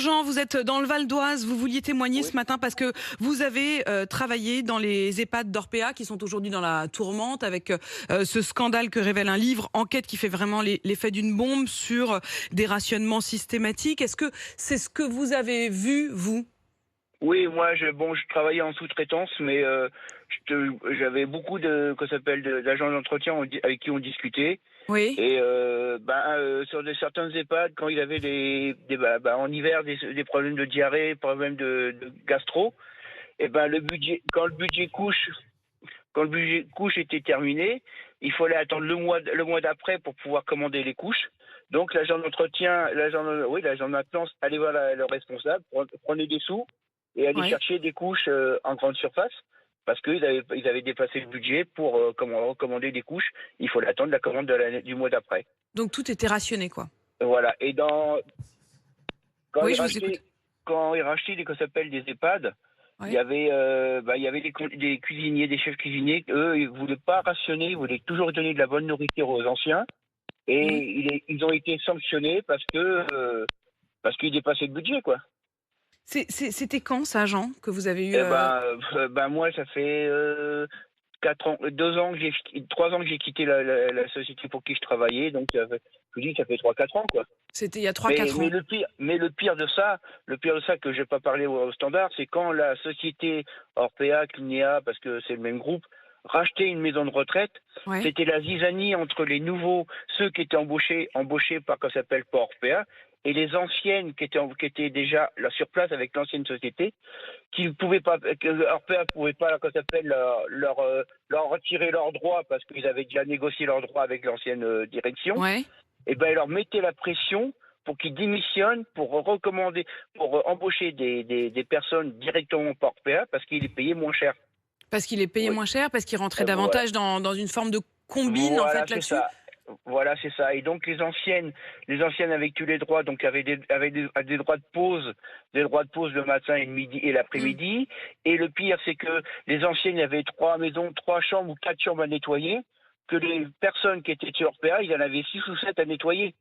Jean, vous êtes dans le Val d'Oise. Vous vouliez témoigner Oui, ce matin parce que vous avez travaillé dans les EHPAD d'Orpea qui sont aujourd'hui dans la tourmente avec ce scandale que révèle un livre, enquête qui fait vraiment l'effet d'une bombe sur des rationnements systématiques. Est-ce que c'est ce que vous avez vu, vous? oui, moi, je travaillais en sous-traitance, mais j'avais beaucoup d'agents d'entretien avec qui on discutait. Oui, Et sur certains EHPAD, quand il avait en hiver des problèmes de diarrhée, problèmes de gastro, et ben quand le budget couche était terminé, il fallait attendre le mois d'après pour pouvoir commander les couches. Donc l'agent d'entretien, l'agent de maintenance allait voir le responsable, prenait des sous et aller oui. chercher des couches en grande surface parce ils avaient dépassé le budget pour recommander des couches. Il faut attendre la commande du mois d'après. Donc tout était rationné, quoi. Voilà. Et quand Oui, ils je vous écoute. rachetaient, quand ils rachetaient qu'on s'appelle des EHPAD, Oui. il y avait des cuisiniers, des chefs cuisiniers. Eux, ils voulaient pas rationner, ils voulaient toujours donner de la bonne nourriture aux anciens. Et Mhm. ils ont été sanctionnés parce qu'ils dépassaient le budget, quoi. C'était quand ça, Jean, que vous avez eu Eh ben moi, ça fait 4 ans, 2 ans 3 ans que j'ai quitté la société pour qui je travaillais, donc je vous dis, ça fait 3 4 ans, quoi. C'était il y a trois Mais, quatre mais ans. le pire de ça que j'ai pas parlé au standard, c'est quand la société Orpea, Clinéa, parce que c'est le même groupe, rachetait une maison de retraite, Ouais. c'était la zizanie entre les nouveaux, ceux qui étaient embauchés par, qu'on s'appelle, par Orpea, et les anciennes qui étaient déjà là sur place avec l'ancienne société, qui ne pouvaient pas, que Orpea pouvait pas, qu'on s'appelle, leur retirer leurs droits parce qu'ils avaient déjà négocié leurs droits avec l'ancienne direction. Ouais. Et ben, elle leur mettait la pression pour qu'ils démissionnent, pour embaucher des personnes directement par PA parce qu'ils les payaient moins cher. Parce qu'il est payé Oui. moins cher, parce qu'il rentrait Voilà, davantage dans une forme de combine, en voilà, fait, c'est là-dessus? ça. Voilà, c'est ça. Et donc les anciennes avaient tous les droits, donc avaient des droits de pause, le matin et le midi et Mmh. l'après-midi. Et le pire, c'est que les anciennes avaient 3 maisons, 3 chambres ou 4 chambres à nettoyer, que les personnes qui étaient sur PA, ils en avaient 6 ou 7 à nettoyer.